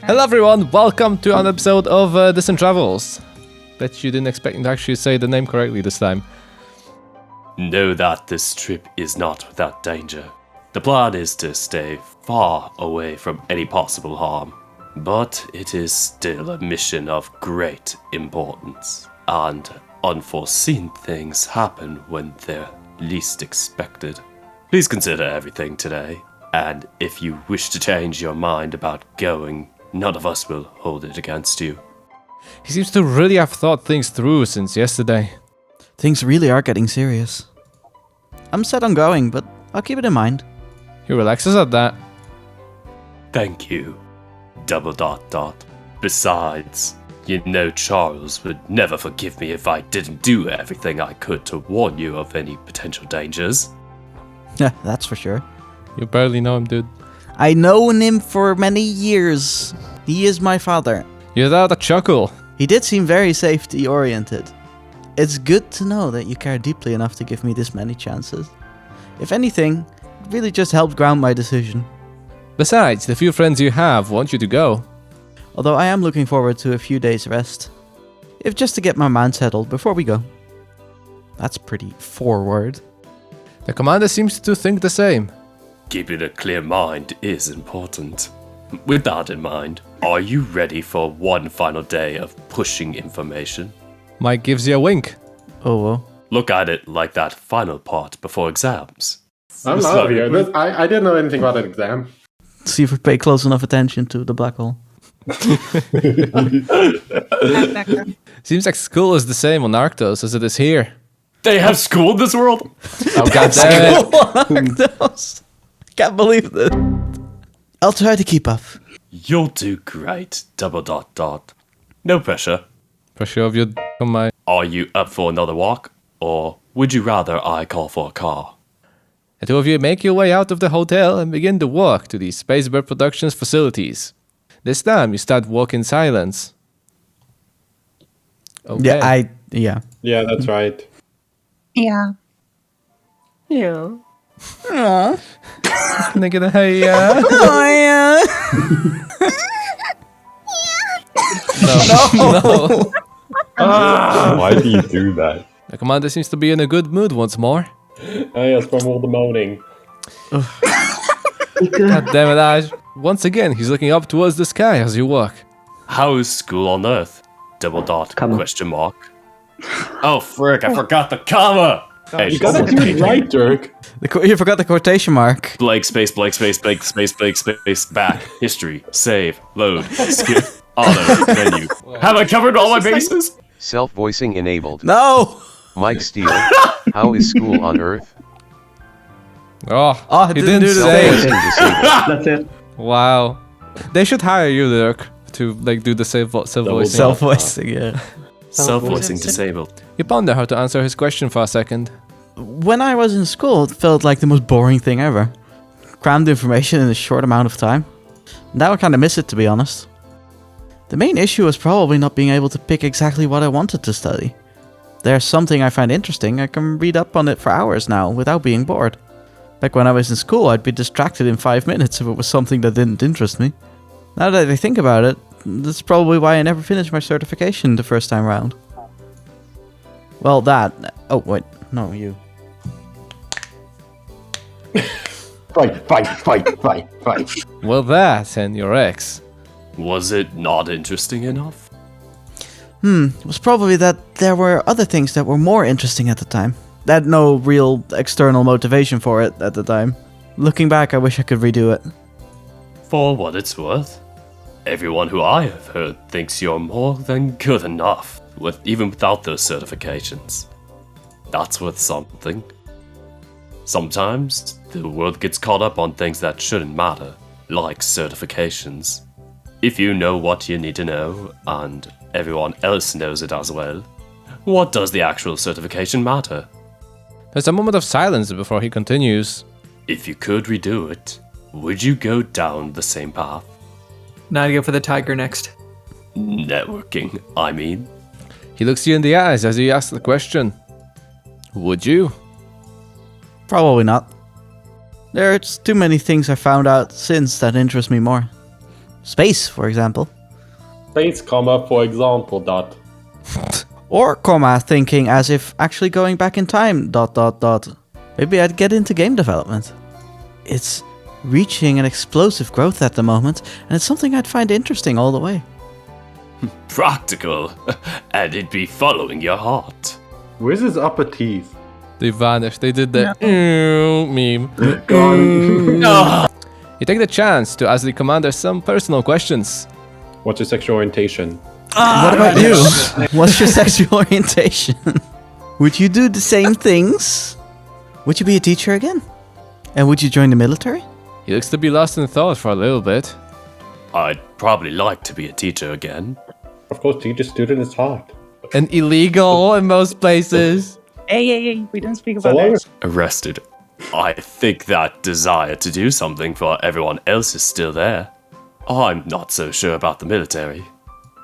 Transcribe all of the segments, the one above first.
Hello everyone, welcome to an episode of Distant Travels. Bet you didn't expect me to actually say the name correctly this time. Know that this trip is not without danger. The plan is to stay far away from any possible harm, but it is still a mission of great importance, and unforeseen things happen when they're least expected. Please consider everything today, and if you wish to change your mind about going, none of us will hold it against you. He seems to really have thought things through since yesterday. Things really are getting serious. I'm set on going, but I'll keep it in mind. He relaxes at that. Thank you. ... Besides, you know Charles would never forgive me if I didn't do everything I could to warn you of any potential dangers. Yeah, that's for sure. You barely know him, dude. I known him for many years. He is my father. You let out a chuckle. He did seem very safety-oriented. It's good to know that you care deeply enough to give me this many chances. If anything, it really just helped ground my decision. Besides, the few friends you have want you to go. Although I am looking forward to a few days rest. If just to get my mind settled before we go. That's pretty forward. The commander seems to think the same. Keeping a clear mind is important. With that in mind, are you ready for one final day of pushing information? Mike gives you a wink. Oh well. Look at it like that final part before exams. I'm out of here. I didn't know anything about an exam. See if we pay close enough attention to the black hole. Seems like school is the same on Arctos as it is here. They have school in this world? Oh god damn it. Arctos. Can't believe this. I'll try to keep up. You'll do great. ... No pressure. Pressure of your on my... Are you up for another walk? Or would you rather I call for a car? The two of you make your way out of the hotel and begin to walk to the Spacebird Productions facilities. This time you start walking in silence. Okay. Yeah. Yeah, that's right. Yeah. Can I get a hey yeah? Oh yeah. No. Why do you do that? The commander seems to be in a good mood once more. Oh, yes, from all the moaning. God damn it, Ash. Once again, he's looking up towards the sky as you walk. How is school on Earth? ... Question mark. Oh frick, I forgot the comma! Hey, You gotta do it right, Dirk. You forgot the quotation mark. Blank space, blank space, blank space, blank space, back, history, save, load, skip, auto, menu. Have I covered all my bases? Self-voicing enabled. No. Mike Steele, how is school on Earth? Oh, it he didn't didn't do the say. Self-voicing disabled. That's it. Wow. They should hire you, Dirk, to like do the self-voicing. Self-voicing, yeah. Self-voicing disabled. You ponder how to answer his question for a second. When I was in school, it felt like the most boring thing ever. Crammed information in a short amount of time. Now I kind of miss it, to be honest. The main issue was probably not being able to pick exactly what I wanted to study. There's something I find interesting, I can read up on it for hours now without being bored. Back when I was in school, I'd be distracted in 5 minutes if it was something that didn't interest me. Now that I think about it, that's probably why I never finished my certification the first time round. Well, that... Oh, wait. No, you. Fight. Well, that and your ex. Was it not interesting enough? It was probably that there were other things that were more interesting at the time. I had no real external motivation for it at the time. Looking back, I wish I could redo it. For what it's worth. Everyone who I have heard thinks you're more than good enough, even without those certifications. That's worth something. Sometimes, the world gets caught up on things that shouldn't matter, like certifications. If you know what you need to know, and everyone else knows it as well, what does the actual certification matter? There's a moment of silence before he continues. If you could redo it, would you go down the same path? Now to go for the tiger next. Networking, I mean. He looks you in the eyes as he asks the question. Would you? Probably not. There's too many things I found out since that interest me more. Space, for example. Space, comma, for example, dot. Or, thinking as if actually going back in time, ... Maybe I'd get into game development. It's reaching an explosive growth at the moment, and it's something I'd find interesting all the way. Practical, and it'd be following your heart. Where's his upper teeth? They vanished. They did the meme. Ah! You take the chance to ask the commander some personal questions. What's your sexual orientation? What about you? What's your sexual orientation? Would you do the same things? Would you be a teacher again? And would you join the military? He looks to be lost in thought for a little bit. I'd probably like to be a teacher again. Of course, teacher student is hot. And illegal in most places. Hey, we don't speak So about long that. as Arrested. I think that desire to do something for everyone else is still there. I'm not so sure about the military.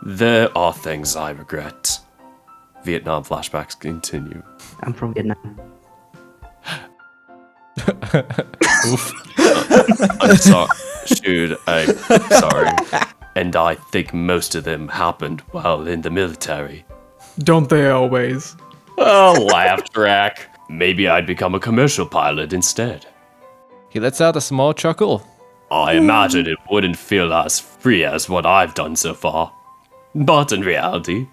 There are things I regret. Vietnam flashbacks continue. I'm from Vietnam. I'm sorry. Shoot, I'm sorry. And I think most of them happened while in the military. Don't they always? Oh, laugh track. Maybe I'd become a commercial pilot instead. He lets out a small chuckle. I imagine it wouldn't feel as free as what I've done so far. But in reality,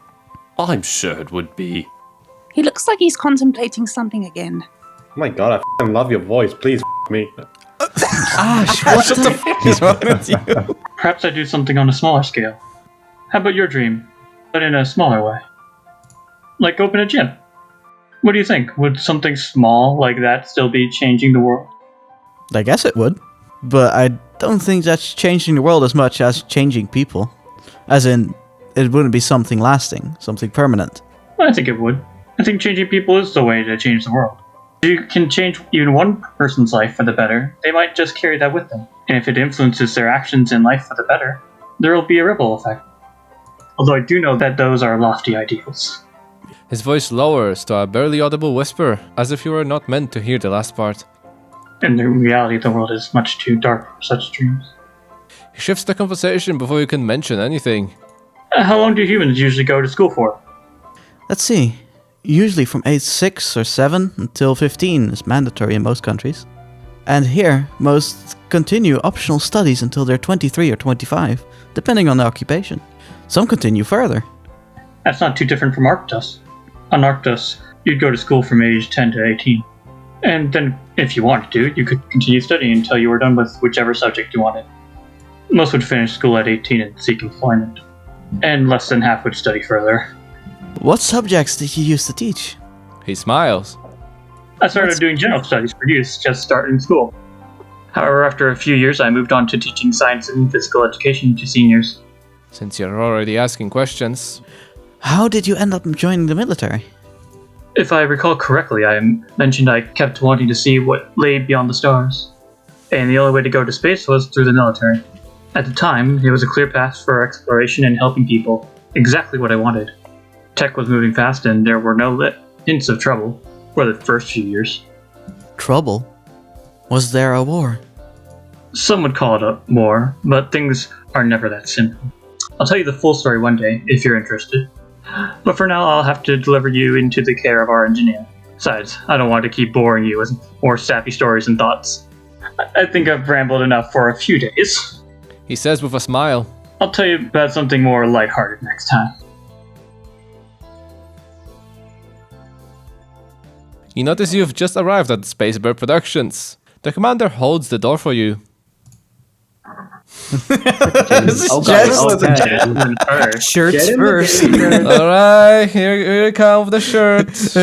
I'm sure it would be. He looks like he's contemplating something again. Oh my god, I f***ing love your voice. Please me. Perhaps I do something on a smaller scale. How about your dream, but in a smaller way? Like open a gym. What do you think? Would something small like that still be changing the world? I guess it would. But I don't think that's changing the world as much as changing people. As in, it wouldn't be something lasting, something permanent. I think it would. I think changing people is the way to change the world. If you can change even one person's life for the better, they might just carry that with them. And if it influences their actions in life for the better, there will be a ripple effect. Although I do know that those are lofty ideals. His voice lowers to a barely audible whisper, as if you were not meant to hear the last part. In the reality, the world is much too dark for such dreams. He shifts the conversation before you can mention anything. How long do humans usually go to school for? Let's see. Usually from age 6 or 7 until 15 is mandatory in most countries. And here, most continue optional studies until they're 23 or 25, depending on the occupation. Some continue further. That's not too different from Arctos. On Arctos, you'd go to school from age 10 to 18. And then, if you wanted to, you could continue studying until you were done with whichever subject you wanted. Most would finish school at 18 and seek employment. And less than half would study further. What subjects did you used to teach? He smiles. I started doing general studies for youth, just starting school. However, after a few years, I moved on to teaching science and physical education to seniors. Since you're already asking questions, How did you end up joining the military? If I recall correctly, I mentioned I kept wanting to see what lay beyond the stars. And the only way to go to space was through the military. At the time, it was a clear path for exploration and helping people. Exactly what I wanted. Tech was moving fast and there were no hints of trouble for the first few years. Trouble? Was there a war? Some would call it a war, but things are never that simple. I'll tell you the full story one day, if you're interested. But for now, I'll have to deliver you into the care of our engineer. Besides, I don't want to keep boring you with more sappy stories and thoughts. I think I've rambled enough for a few days. he says with a smile. I'll tell you about something more lighthearted next time. You notice you've just arrived at Spacebird Productions. The commander holds the door for you. Gentlemen first. Shirts first. Alright, here it comes, the shirt. This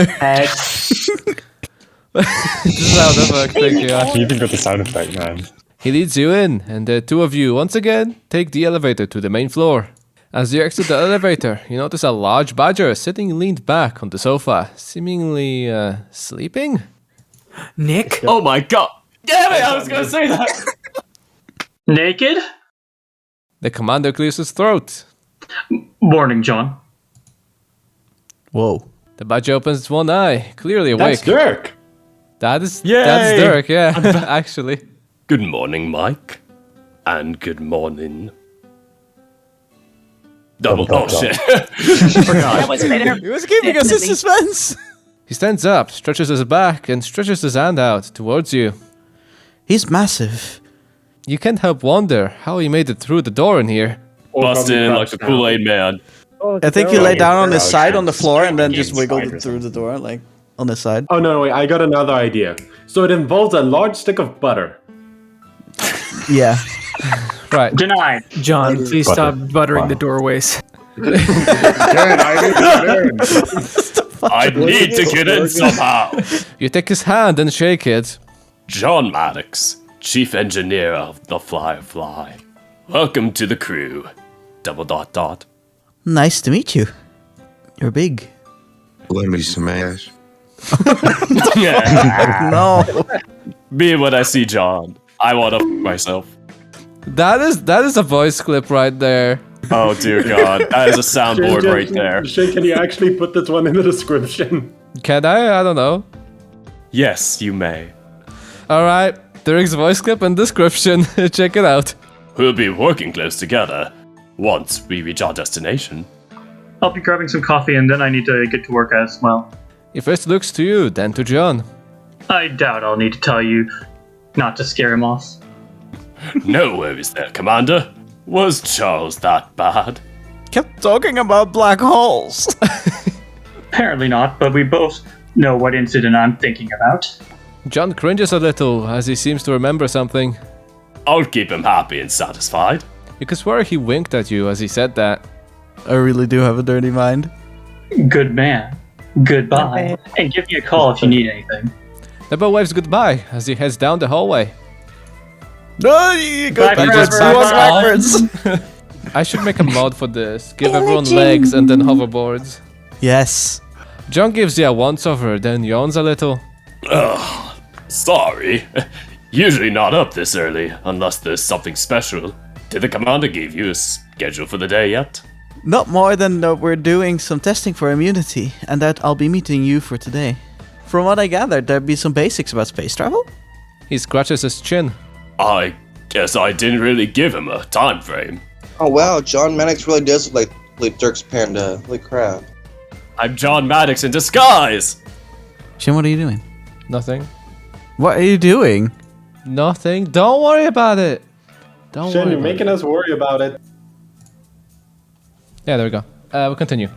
is how that works, thank you. You even got the sound effect, man. He leads you in, and the two of you, once again, take the elevator to the main floor. As you exit the elevator, you notice a large badger sitting leaned back on the sofa, seemingly, sleeping? Nick? Oh my god! Damn it, I was gonna say that! Naked? The commander clears his throat. Morning, John. Whoa. The badger opens one eye, clearly awake. That's Dirk! That's Yay! Dirk, yeah, actually. Good morning, Mike. And good morning, Oh shit. That was better. He was keeping us in Definitely. suspense. He stands up, stretches his back, and stretches his hand out towards you. He's massive. You can't help wonder how he made it through the door in here. Bust in like the Kool-Aid man. I think he lay down on his Crouch side on the floor and then against just wiggled spiders. it through the door, like on his side. Oh no, wait, I got another idea. So it involves a large stick of butter. Yeah. Right. Denied. John, please Butter. stop buttering the Wow. doorways. I need to get in somehow. You take his hand and shake it. John Maddox, Chief Engineer of the Firefly. Welcome to the crew. ... Nice to meet you. You're big. Let me smash. No. Me when I see John. I want to myself. That is a voice clip right there. Oh dear God, that is a soundboard right there. Shin, can you actually put this one in the description? Can I? I don't know. Yes, you may. Alright, Derek's voice clip and description. Check it out. We'll be working close together once we reach our destination. I'll be grabbing some coffee and then I need to get to work as well. He first looks to you, then to John. I doubt I'll need to tell you not to scare him off. No worries there, Commander. Was Charles that bad? Kept talking about black holes. Apparently not, but we both know what incident I'm thinking about. John cringes a little as he seems to remember something. I'll keep him happy and satisfied. You could swear he winked at you as he said that. I really do have a dirty mind. Good man. Goodbye. And give me a call if you need anything. Nebo waves goodbye as he heads down the hallway. No, you go Back backwards. forever. You walk backwards. I should make a mod for this. Give everyone legs and then hoverboards. Yes. John gives you a once-over, then yawns a little. Ugh, sorry. Usually not up this early, unless there's something special. Did the commander give you a schedule for the day yet? Not more than that we're doing some testing for immunity, and that I'll be meeting you for today. From what I gathered, there'd be some basics about space travel? He scratches his chin. I guess I didn't really give him a time frame. Oh wow, John Maddox really does look like Dirk's panda. Holy crap. I'm John Maddox in disguise! Shin, what are you doing? Nothing. What are you doing? Nothing. Don't worry about it. Don't Shin, worry. you're about making us worry about it. it. Yeah, there we go. We'll continue.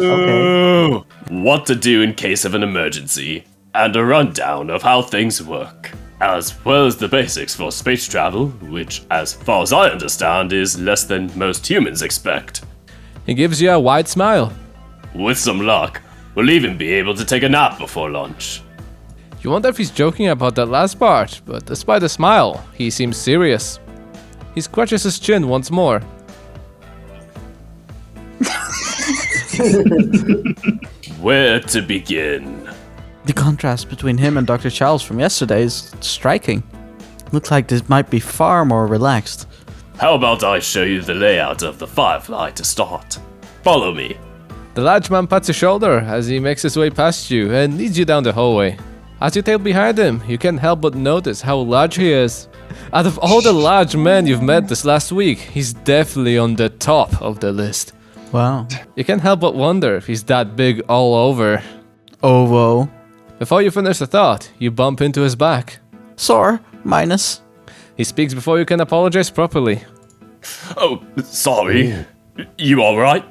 Ooh, what to do in case of an emergency, and a rundown of how things work, as well as the basics for space travel, which, as far as I understand, is less than most humans expect. He gives you a wide smile. With some luck, we'll even be able to take a nap before lunch. You wonder if he's joking about that last part, but despite the smile, he seems serious. He scratches his chin once more. Where to begin? The contrast between him and Dr. Charles from yesterday is striking. Looks like this might be far more relaxed. How about I show you the layout of the Firefly to start? Follow me. The large man pats your shoulder as he makes his way past you and leads you down the hallway. As you tail behind him, you can't help but notice how large he is. Out of all the large men you've met this last week, he's definitely on the top of the list. Wow. You can't help but wonder if he's that big all over. Oh, whoa. Before you finish the thought, you bump into his back. Sore, minus. He speaks before you can apologize properly. Oh, sorry. You alright?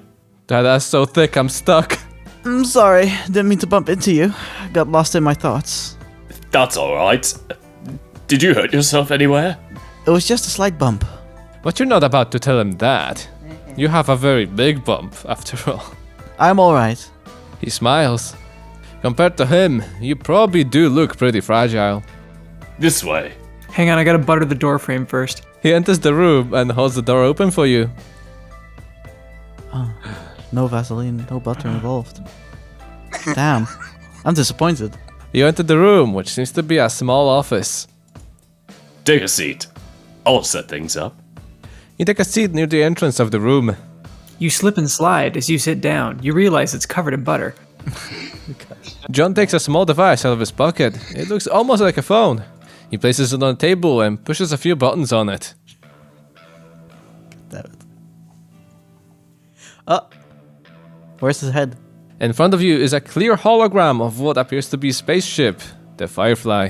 That ass so thick I'm stuck. I'm sorry, didn't mean to bump into you. Got lost in my thoughts. That's alright. Did you hurt yourself anywhere? It was just a slight bump. But you're not about to tell him that. You have a very big bump, after all. I'm alright. He smiles. Compared to him, you probably do look pretty fragile. This way. Hang on, I gotta butter the door frame first. He enters the room and holds the door open for you. No Vaseline, no butter involved. Damn. I'm disappointed. You enter the room, which seems to be a small office. Take a seat. I'll set things up. You take a seat near the entrance of the room. You slip and slide as you sit down. You realize it's covered in butter. John takes a small device out of his pocket. It looks almost like a phone. He places it on the table and pushes a few buttons on it. damn it. Oh. Where's his head? In front of you is a clear hologram of what appears to be a spaceship, the Firefly.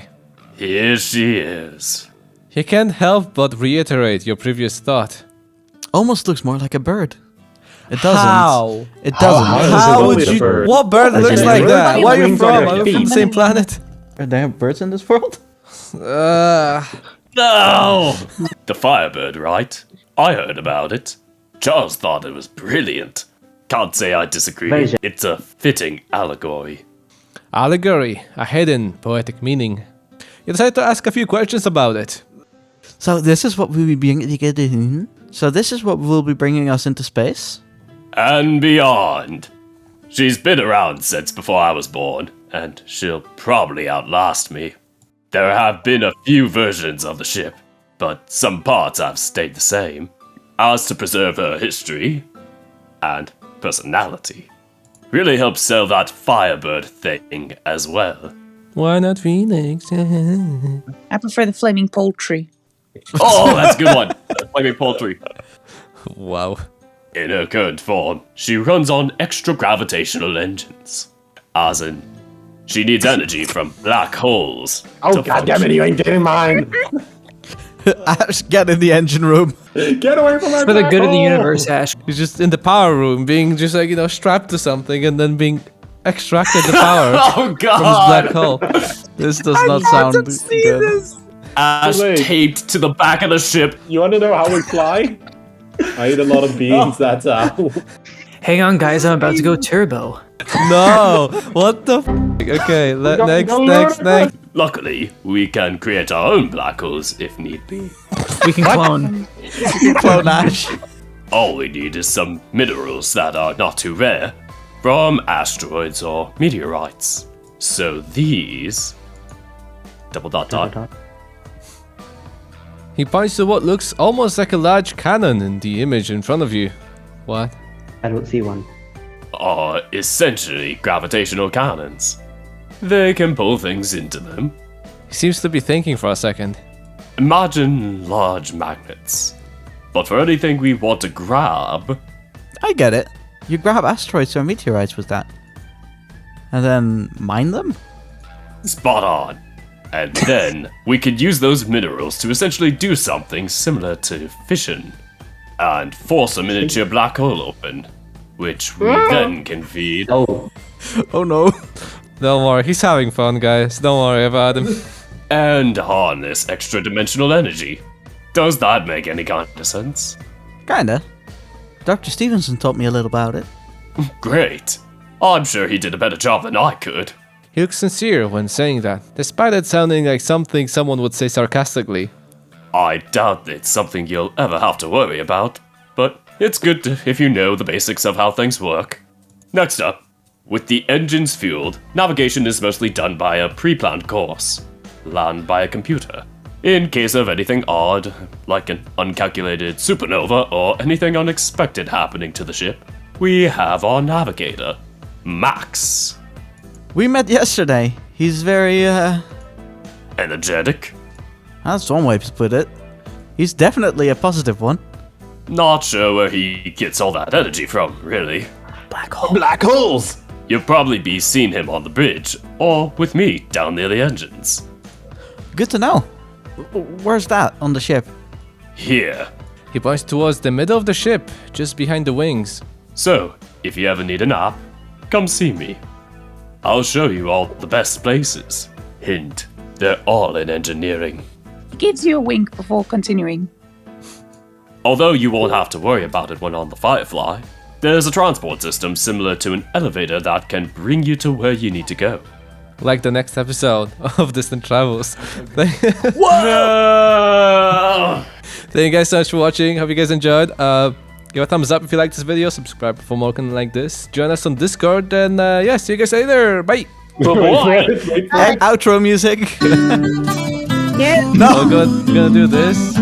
Here she is. You can't help but reiterate your previous thought. Almost looks more like a bird. It doesn't. How? It doesn't. How would you? bird? What bird As looks in like bird? that? Where are you Wings from? on their Are you from feet. the same planet? Are there birds in this world? No! The Firebird, right? I heard about it. Charles thought it was brilliant. Can't say I disagree. It's a fitting allegory. Allegory, a hidden poetic meaning. You decided to ask a few questions about it. So this is what we'll be bringing. So this is what will be bringing us into space. And beyond. She's been around since before I was born, and she'll probably outlast me. There have been a few versions of the ship, but some parts have stayed the same. As to preserve her history and personality. Really helps sell that Firebird thing as well. Why not Phoenix? I prefer the flaming poultry. Oh, that's a good one. Flaming poultry. Wow. In her current form, she runs on extra gravitational engines. As in, she needs energy from black holes. Oh, goddammit, you ain't getting mine. Ash, get in the engine room. Get away from my For the black good of the hole. universe, Ash. He's just in the power room, being just like, strapped to something and then being extracted the power Oh from his god! black hole. This does not sound good. Ash Wait. taped to the back of the ship. You want to know how we fly? I eat a lot of beans, that's how. Hang on, guys. I'm about to go turbo. No! What the f? Okay, next. Luckily, we can create our own black holes if need be. We can clone. Clone Ash. All we need is some minerals that are not too rare from asteroids or meteorites. So these... ... He points to what looks almost like a large cannon in the image in front of you. What? I don't see one. are essentially gravitational cannons. They can pull things into them. He seems to be thinking for a second. Imagine large magnets. But for anything we want to grab... I get it. You grab asteroids or meteorites with that. And then mine them? Spot on. And then we could use those minerals to essentially do something similar to fission. And force a miniature black hole open. Which we then can feed... Oh no. Don't worry, he's having fun, guys. Don't worry about him. And harness extra dimensional energy. Does that make any kind of sense? Kinda. Dr. Stevenson taught me a little about it. Great. I'm sure he did a better job than I could. He looks sincere when saying that, despite it sounding like something someone would say sarcastically. I doubt it's something you'll ever have to worry about, but it's good if you know the basics of how things work. Next up, with the engines fueled, navigation is mostly done by a pre-planned course, planned by a computer. In case of anything odd, like an uncalculated supernova or anything unexpected happening to the ship, we have our navigator, Max. We met yesterday. He's very, Energetic? That's one way to put it. He's definitely a positive one. Not sure where he gets all that energy from, really. Black hole. Black holes! You'll probably be seeing him on the bridge, or with me down near the engines. Good to know. Where's that on the ship? Here. He points towards the middle of the ship, just behind the wings. So, if you ever need a nap, come see me. I'll show you all the best places. Hint, they're all in engineering. He gives you a wink before continuing. Although you won't have to worry about it when on the Firefly, there's a transport system similar to an elevator that can bring you to where you need to go. Like the next episode of Distant Travels. Whoa! Thank you guys so much for watching. Hope you guys enjoyed. Give a thumbs up if you liked this video. Subscribe for more content like this. Join us on Discord. And yeah, see you guys later. Bye. Outro music. Yeah. No. We're gonna do this.